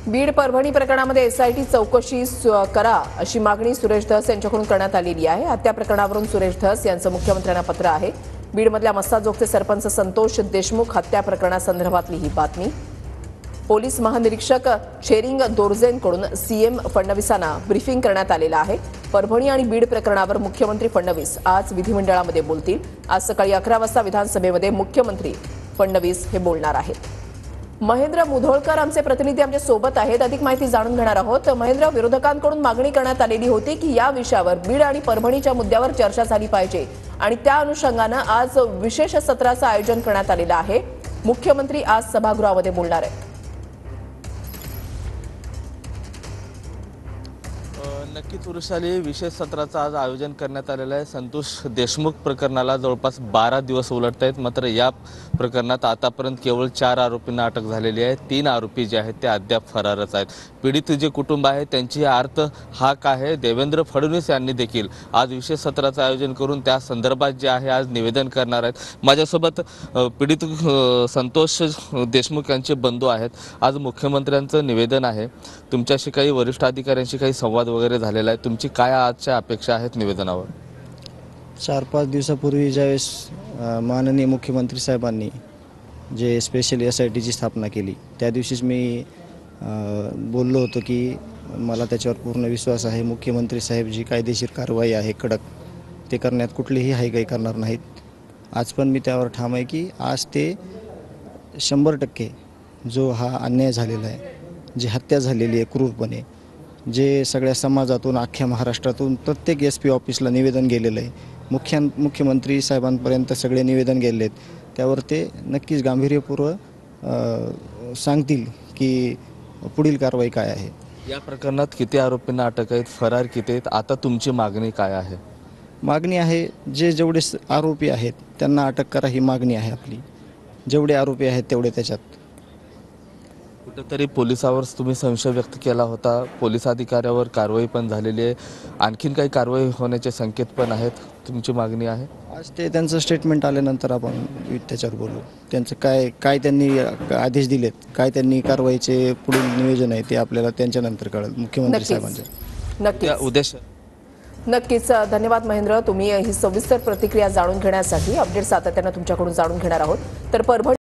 बीड परभणी प्रकरणामध्ये एसआयटी चौकशी करा अशी मागणी सुरेश धस यांच्याकडून करण्यात आलेली आहे। हत्या प्रकरणावरून सुरेश धस यांचं मुख्यमंत्र्यांना पत्र आहे। बीडमधल्या मस्साजोगचे सरपंच संतोष देशमुख हत्या प्रकरणासंदर्भातली ही बातमी। पोलीस महानिरीक्षक छेरिंग दोर्जेंकडून सीएम फडणवीसांना ब्रीफिंग करण्यात आलेलं आहे। परभणी आणि बीड प्रकरणावर मुख्यमंत्री फडणवीस आज विधिमंडळामध्ये बोलतील। आज सकाळी 11 वाजता विधानसभेमध्ये मुख्यमंत्री फडणवीस हे बोलणार आहेत। महेंद्र मुधोळकर आमचे प्रतिनिधी आमच्या सोबत आहेत, अधिक माहिती जाणून घेणार आहोत। महेंद्र, विरोधकांकडून मागणी करण्यात आलेली होती की या विषयावर बीड आणि परभणीच्या मुद्द्यावर चर्चा झाली पाहिजे आणि त्या अनुषंगाने आज विशेष सत्राचं आयोजन करण्यात आलेलं आहे। मुख्यमंत्री आज सभागृहामध्ये बोलणार आहेत। नक्कीच वृषाली, विशेष सत्राचं आज आयोजन करण्यात आलेलं आहे। संतोष देशमुख प्रकरणाला जवळपास 12 दिवस उलटत आहेत, मात्र या प्रकरणात आतापर्यंत केवळ 4 आरोपींना अटक झालेली आहे। 3 आरोपी जे आहेत ते अद्याप फरारच आहेत। पीडित जे कुटुंब आहे त्यांची अर्थ हाक आहे। देवेंद्र फडणवीस यांनी देखील आज विशेष सत्राचं आयोजन करून त्या संदर्भात जे आहे आज निवेदन करणार आहेत। माझ्यासोबत पीडित संतोष देशमुख यांचे बंधू आहेत। आज मुख्यमंत्र्यांचं निवेदन आहे, तुमच्याशी काही वरिष्ठ अधिकाऱ्यांशी काही संवाद वगैरे झालेला आहे, तुमची काय आजच्या अपेक्षा आहेत निवेदनावर? 4-5 दिवसापूर्वी ज्यावेळेस माननीय मुख्यमंत्री साहेबांनी जे स्पेशल एसआयटीची स्थापना केली त्या दिवशीच मी बोललो होतो की मला त्याच्यावर पूर्ण विश्वास आहे। मुख्यमंत्री साहेब जी कायदेशीर कारवाई आहे कडक ते करण्यात कुठलीही हायगाई करणार नाहीत। आज पण मी त्यावर ठाम आहे की आज ते 100% जो हा अन्याय झालेला आहे, जी हत्या झालेली आहे क्रूरपणे, जे सगळ्या समाजातून अख्ख्या महाराष्ट्रातून प्रत्येक SP ऑफिसला निवेदन गेलेलं आहे, मुख्यमंत्री साहेबांपर्यंत सगळे निवेदन गेले आहेत, त्यावर ते नक्कीच गांभीर्यपूर्वक सांगतील की पुढील कारवाई काय आहे। या प्रकरणात किती आरोपींना अटक आहेत, फरार किती आहेत, आता तुमची मागणी काय आहे? मागणी आहे जेवढे आरोपी आहेत त्यांना अटक करा ही मागणी आहे आपली। जेवढे आरोपी आहेत तेवढे त्याच्यात। कुठेतरी पोलिसावर तुम्ही संशय व्यक्त केला होता, पोलीस अधिकाऱ्यावर कारवाई पण झालेली आहे, आणखीन काही कारवाई होण्याचे संकेत पण आहेत, तुमची मागणी आहे? आज ते त्यांचं स्टेटमेंट आल्यानंतर आपण त्याच्यावर बोलू। त्यांचं काय त्यांनी आदेश दिलेत, काय त्यांनी कारवाईचे पुढील नियोजन आहे ते आपल्याला त्यांच्यानंतर कळेल मुख्यमंत्री साहेबांच्या। नक्कीच धन्यवाद महेंद्र, तुम्ही ही सविस्तर प्रतिक्रिया जाणून घेण्यासाठी। अपडेट सातत्याने तुमच्याकडून जाणून घेणार आहोत। तर परभणी